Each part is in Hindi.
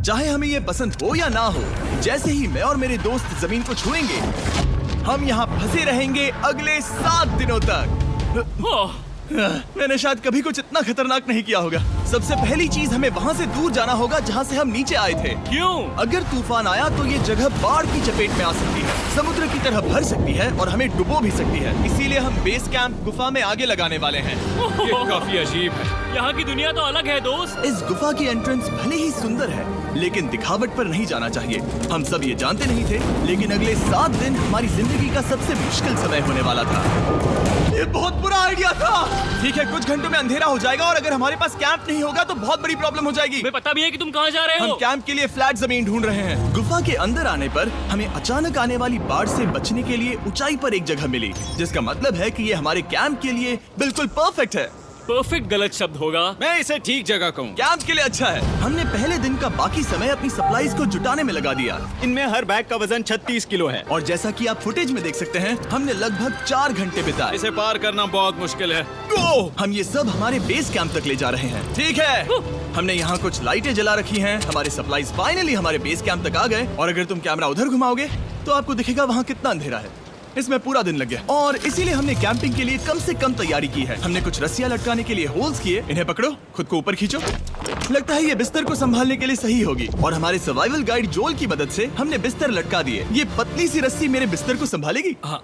चाहे हमें ये पसंद हो या ना हो, जैसे ही मैं और मेरे दोस्त जमीन को छुएंगे, हम यहाँ फंसे रहेंगे अगले 7 दिनों तक। मैंने शायद कभी कुछ इतना खतरनाक नहीं किया होगा। सबसे पहली चीज, हमें वहाँ से दूर जाना होगा जहाँ से हम नीचे आए थे। क्यों? अगर तूफान आया तो ये जगह बाढ़ की चपेट में आ सकती है, समुद्र की तरह भर सकती है और हमें डुबो भी सकती है। इसीलिए हम बेस कैंप गुफा में आगे लगाने वाले हैं। ये काफी अजीब है। यहाँ की दुनिया तो अलग है दोस्त। इस गुफा की एंट्रेंस भले ही सुंदर है, लेकिन दिखावट पर नहीं जाना चाहिए। हम सब ये जानते नहीं थे, लेकिन अगले 7 दिन हमारी जिंदगी का सबसे मुश्किल समय होने वाला था। ये बहुत बुरा आइडिया था। ठीक है, कुछ घंटों में अंधेरा हो जाएगा और अगर हमारे पास कैंप नहीं होगा तो बहुत बड़ी प्रॉब्लम हो जाएगी। तुम्हें पता भी है कि तुम कहाँ जा रहे हो? हम कैंप के लिए फ्लैट जमीन ढूंढ रहे हैं। गुफा के अंदर आने पर हमें अचानक आने वाली बाढ़ से बचने के लिए ऊंचाई पर एक जगह मिली, जिसका मतलब है कि ये हमारे कैंप के लिए बिल्कुल परफेक्ट है। परफेक्ट गलत शब्द होगा। मैं इसे ठीक जगह कहूँ। कैंप के लिए अच्छा है। हमने पहले दिन का बाकी समय अपनी सप्लाईज को जुटाने में लगा दिया। इनमें हर बैग का वजन 36 किलो है। और जैसा कि आप फुटेज में देख सकते हैं, हमने लगभग 4 घंटे बिताए। इसे पार करना बहुत मुश्किल है। हम ये सब हमारे बेस कैंप तक ले जा रहे हैं। ठीक है, हमने यहाँ कुछ लाइटें जला रखी हैं। हमारे सप्लाईज फाइनली हमारे बेस कैंप तक आ गए। और अगर तुम कैमरा उधर घुमाओगे तो आपको दिखेगा वहाँ कितना अंधेरा है। इसमें पूरा दिन लग गया और इसीलिए हमने कैंपिंग के लिए कम से कम तैयारी की है। हमने कुछ रस्सियां लटकाने के लिए होल्स किए। इन्हें पकड़ो, खुद को ऊपर खींचो। लगता है ये बिस्तर को संभालने के लिए सही होगी। और हमारे सर्वाइवल गाइड जोल की मदद से हमने बिस्तर लटका दिए। ये पतली सी रस्सी मेरे बिस्तर को संभालेगी। हाँ।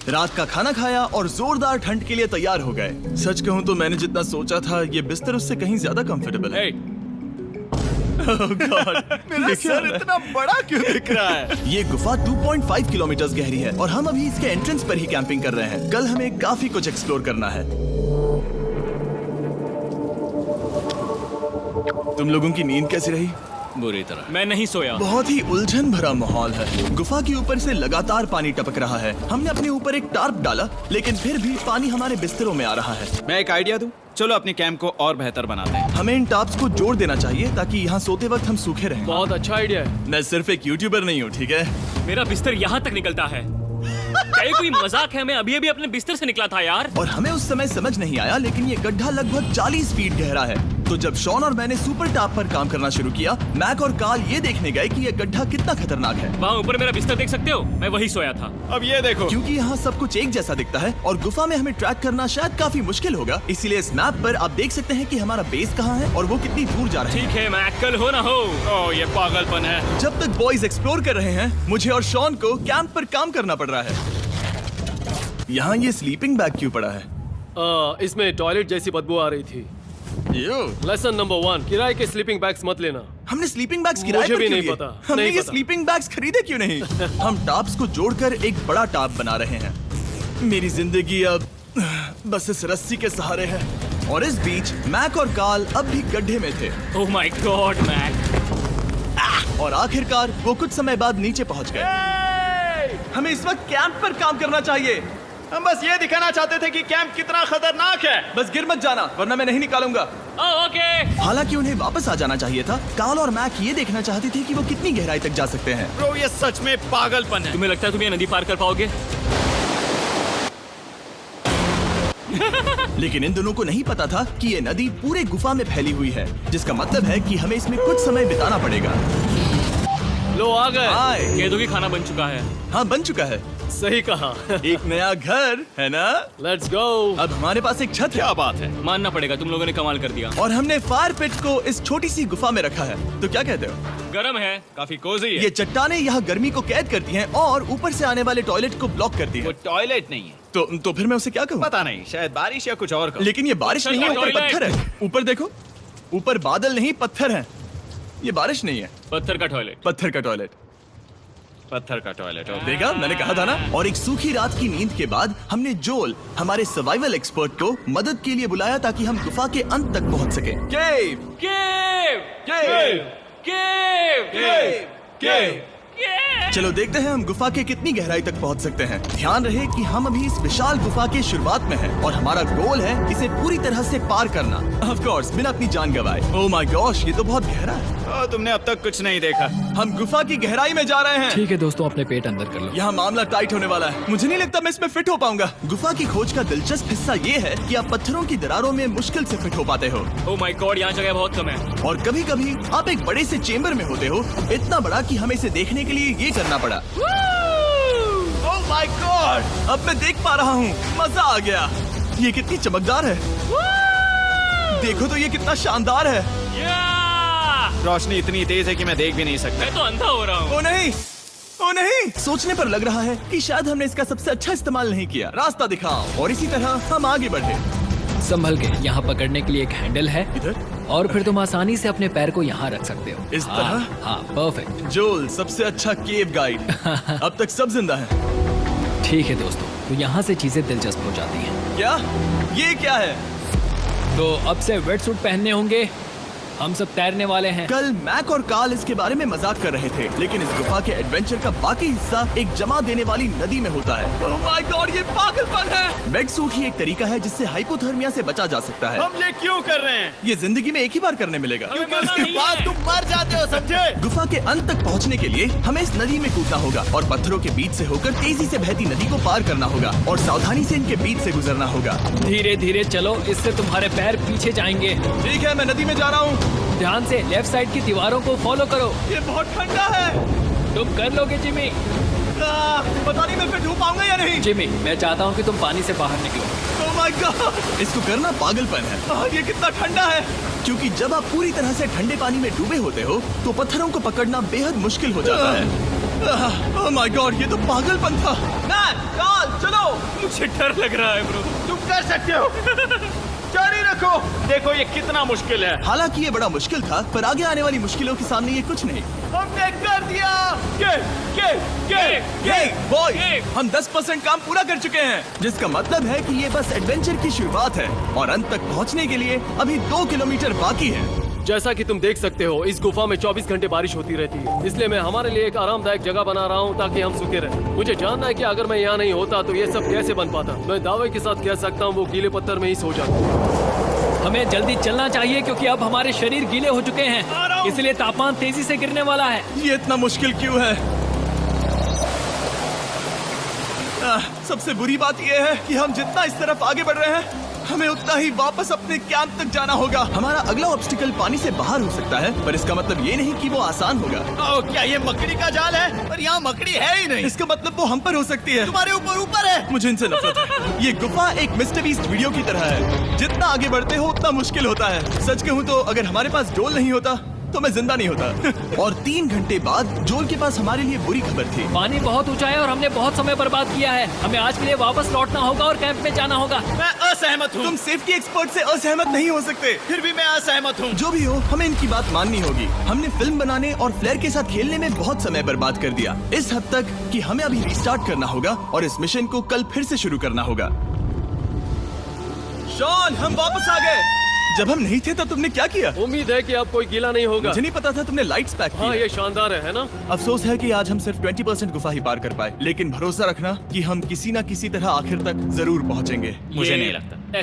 रात का खाना खाया और जोरदार ठंड के लिए तैयार हो गए। सच कहूँ तो मैंने जितना सोचा था, ये बिस्तर उससे कहीं ज्यादा कंफर्टेबल है। Oh God, मेरा सर इतना बड़ा क्यों दिख रहा है? ये गुफा 2.5 किलोमीटर गहरी है और हम अभी इसके एंट्रेंस पर ही कैंपिंग कर रहे हैं। कल हमें काफी कुछ एक्सप्लोर करना है। तुम लोगों की नींद कैसी रही? बुरी तरह। मैं नहीं सोया। बहुत ही उलझन भरा माहौल है। गुफा के ऊपर से लगातार पानी टपक रहा है। हमने अपने ऊपर एक टार्प डाला, लेकिन फिर भी पानी हमारे बिस्तरों में आ रहा है। मैं एक आइडिया दूं? चलो अपने कैंप को और बेहतर बनाते हैं। हमें इन टार्प्स को जोड़ देना चाहिए ताकि यहाँ सोते वक्त हम सूखे रहें। बहुत अच्छा आइडिया है। मैं सिर्फ एक यूट्यूबर नहीं हूँ, ठीक है? मेरा बिस्तर यहाँ तक निकलता है। क्या ये कोई मजाक है? मैं अभी अभी अपने बिस्तर से निकला था यार। और हमें उस समय समझ नहीं आया, लेकिन ये गड्ढा लगभग 40 फीट गहरा है। तो जब शॉन और मैंने सुपर टॉप पर काम करना शुरू किया, मैक और कार्ल ये देखने गए कि ये गड्ढा कितना खतरनाक है। वहाँ ऊपर मेरा बिस्तर देख सकते हो? मैं वही सोया था। अब ये देखो। क्योंकि यहाँ सब कुछ एक जैसा दिखता है और गुफा में हमें ट्रैक करना शायद काफी मुश्किल होगा, इसीलिए इस मैप पर आप देख सकते हैं कि हमारा बेस कहाँ है और वो कितनी दूर जा रहे हैं। ठीक है, मैं कल हो ना हो। ओह, ये पागलपन है। जब तक बॉयज एक्सप्लोर कर रहे हैं, मुझे और शॉन को कैंप पर काम करना पड़ रहा है। यहाँ ये स्लीपिंग बैग क्यों पड़ा है? इसमें टॉयलेट जैसी बदबू आ रही थी। लेसन नंबर 1, किराए के स्लीपिंग बैग्स मत लेना। हमने स्लीपिंग बैग्स किराए मुझे पर भी क्यों नहीं लिए? पता, हमने नहीं ये पता। स्लीपिंग बैग्स खरीदे क्यों नहीं? हम टॉप्स को जोड़कर एक बड़ा टॉप बना रहे हैं। मेरी जिंदगी अब बस इस रस्सी के सहारे है। और इस बीच मैक और कार्ल अब भी गड्ढे में थे। Oh my God Mac. और आखिरकार वो कुछ समय बाद नीचे पहुंच गए। हमें इस वक्त कैंप पर काम करना चाहिए। हम बस ये दिखाना चाहते थे कि कैंप कितना खतरनाक है। बस गिर मत जाना, वरना मैं नहीं निकालूंगा। ओके। हालांकि उन्हें वापस आ जाना चाहिए था। कार्ल और मैक ये देखना चाहते थे कि वो कितनी गहराई तक जा सकते हैं। ब्रो, ये सच में पागलपन है। तुम्हें लगता है तुम ये नदी पार कर पाओगे? लेकिन इन दोनों को नहीं पता था कि ये नदी पूरे गुफा में फैली हुई है, जिसका मतलब है कि हमें इसमें कुछ समय बिताना पड़ेगा। लो आ गए। हाय। कह दो कि खाना बन चुका है। हाँ, बन चुका है। सही कहा। एक नया घर है ना? Let's go. अब हमारे पास एक छत है। क्या बात है। मानना पड़ेगा, तुम लोगों ने कमाल कर दिया। और हमने फायर पिट को इस छोटी सी गुफा में रखा है। तो क्या कहते हो? गरम है। काफी कोजी है। ये चट्टानें यहाँ गर्मी को कैद करती हैं और ऊपर से आने वाले टॉयलेट को ब्लॉक करती वो हैं। टॉयलेट नहीं है। तो फिर मैं उसे क्या कहूँ? पता नहीं, शायद बारिश या कुछ और। लेकिन ये बारिश नहीं है, ऊपर टॉयलेट। पत्थर है। ऊपर देखो, ऊपर बादल नहीं पत्थर है। ये बारिश नहीं है, पत्थर का टॉयलेट। पत्थर का टॉयलेट। पत्थर का टॉयलेट। देखा, मैंने कहा था ना। और एक सूखी रात की नींद के बाद हमने जोल, हमारे सर्वाइवल एक्सपर्ट को मदद के लिए बुलाया ताकि हम गुफा के अंत तक पहुंच सके। केव, केव, केव, केव, केव, केव। केव। चलो देखते हैं हम गुफा के कितनी गहराई तक पहुंच सकते हैं। ध्यान रहे कि हम अभी इस विशाल गुफा के शुरुआत में हैं और हमारा गोल है इसे पूरी तरह से पार करना। ऑफ कोर्स बिना अपनी जान गंवाए। ओह माय गॉश, ये तो बहुत गहरा है। तुमने अब तक कुछ नहीं देखा। हम गुफा की गहराई में जा रहे हैं। ठीक है दोस्तों, अपने पेट अंदर कर लो। यहाँ मामला टाइट होने वाला है। मुझे नहीं लगता मैं इसमें फिट हो पाऊंगा। गुफा की खोज का दिलचस्प हिस्सा ये है कि आप पत्थरों की दरारों में मुश्किल से फिट हो पाते हो ओह माय गॉड, यहाँ जगह बहुत कम है। और कभी कभी आप एक बड़े से चेम्बर में होते हो, इतना बड़ा कि हमें इसे देखने के लिए ये करना पड़ा। ओह माय गॉड, अब मैं देख पा रहा हूँ, मजा आ गया। ये कितनी चमकदार है। देखो तो ये कितना शानदार है। रोशनी इतनी तेज है कि मैं देख भी नहीं सकता। मैं तो अंधा हो रहा हूँ। ओ नहीं, ओ नहीं, सोचने पर लग रहा है कि शायद हमने इसका सबसे अच्छा इस्तेमाल नहीं किया। रास्ता दिखाओ। और इसी तरह हम आगे बढ़े। संभल के, यहाँ पकड़ने के लिए एक हैंडल है इधर और फिर तुम आसानी से अपने पैर को यहाँ रख सकते हो। इस हाँ, तरह? हाँ, परफेक्ट। जोल सबसे अच्छा केव गाइड। अब तक सब जिंदा है। ठीक है दोस्तों, तो यहाँ से चीजें दिलचस्प हो जाती हैं। क्या? ये क्या है? तो अब से वेट सूट पहनने होंगे। हम सब तैरने वाले हैं। कल मैक और कार्ल इसके बारे में मजाक कर रहे थे, लेकिन इस गुफा के एडवेंचर का बाकी हिस्सा एक जमा देने वाली नदी में होता है। ओह माय गॉड, ये पागलपन है। वेट सूट ही एक तरीका है जिससे हाइपोथर्मिया से बचा जा सकता है। हम ये क्यों कर रहे हैं? ये जिंदगी में एक ही बार करने मिलेगा। क्योंकि उसके उसके बाद तुम मर जाते हो, समझे? गुफा के अंत तक पहुंचने के लिए हमें इस नदी में कूदना होगा और पत्थरों के बीच से होकर तेजी से बहती नदी को पार करना होगा और सावधानी से इनके बीच से गुजरना होगा। धीरे धीरे चलो, इससे तुम्हारे पैर पीछे जाएंगे। ठीक है, मैं नदी में जा रहा हूँ। ध्यान से लेफ्ट साइड की दीवारों को फॉलो करो। ये बहुत ठंडा है। तुम कर लोगे जिमी। पता नहीं मैं फिर डूब पाऊंगा या नहीं। जिमी, मैं चाहता हूँ कि तुम पानी से बाहर निकलो। ओह माय गॉड, इसको करना पागलपन है। ये कितना ठंडा है। क्योंकि जब आप पूरी तरह से ठंडे पानी में डूबे होते हो तो पत्थरों को पकड़ना बेहद मुश्किल हो जाता है। ओह माय गॉड, ये तो पागलपन था। कार्ल, चलो। मुझे डर लग रहा है ब्रो। तुम कर सकते हो। जारी रखो। देखो ये कितना मुश्किल है। हालांकि ये बड़ा मुश्किल था, पर आगे आने वाली मुश्किलों के सामने ये कुछ नहीं। हमने कर दिया। बॉय, हम 10% काम पूरा कर चुके हैं, जिसका मतलब है कि ये बस एडवेंचर की शुरुआत है और अंत तक पहुंचने के लिए अभी 2 किलोमीटर बाकी है। जैसा कि तुम देख सकते हो, इस गुफा में 24 घंटे बारिश होती रहती है। इसलिए मैं हमारे लिए एक आरामदायक जगह बना रहा हूँ ताकि हम सूखे रहें। मुझे जानना है कि अगर मैं यहाँ नहीं होता तो ये सब कैसे बन पाता। मैं दावे के साथ कह सकता हूँ वो गीले पत्थर में ही सो जाता। हमें जल्दी चलना चाहिए क्योंकि अब हमारे शरीर गीले हो चुके हैं, इसलिए तापमान तेजी से गिरने वाला है। ये इतना मुश्किल क्यों है? सबसे बुरी बात यह है कि हम जितना इस तरफ आगे बढ़ रहे हैं, हमें उतना ही वापस अपने कैंप तक जाना होगा। हमारा अगला ऑब्स्टिकल पानी से बाहर हो सकता है, पर इसका मतलब ये नहीं कि वो आसान होगा। ओह, क्या ये मकड़ी का जाल है? पर यहाँ मकड़ी है ही नहीं। इसका मतलब वो हम पर हो सकती है। तुम्हारे ऊपर है। मुझे इनसे नफरत है। ये गुफा एक मिस्टर बीस्ट वीडियो की तरह है। जितना आगे बढ़ते हो उतना मुश्किल होता है। सच कहूँ तो अगर हमारे पास जोल नहीं होता तो मैं जिंदा नहीं होता। और 3 घंटे बाद जोल के पास हमारे लिए बुरी खबर थी। पानी बहुत ऊंचा है और हमने बहुत समय बर्बाद किया है। हमें आज के लिए वापस लौटना होगा और कैंप में जाना होगा। मैं असहमत हूँ। तुम सेफ्टी एक्सपर्ट से असहमत नहीं हो सकते। फिर भी मैं असहमत हूँ। जो भी हो, हमें इनकी बात माननी होगी। हमने फिल्म बनाने और फ्लेयर के साथ खेलने में बहुत समय बर्बाद कर दिया, इस हद तक कि हमें अभी रिस्टार्ट करना होगा और इस मिशन को कल फिर से शुरू करना होगा। शॉन, हम वापस आ गए। जब हम नहीं थे तब तुमने क्या किया? उम्मीद है कि अब कोई गीला नहीं होगा। मुझे नहीं पता था तुमने लाइट्स पैक हाँ, की। ये शानदार है ना? अफसोस है कि आज हम सिर्फ 20% गुफा ही पार कर पाए, लेकिन भरोसा रखना कि हम किसी न किसी तरह आखिर तक जरूर पहुंचेंगे। मुझे नहीं लगता।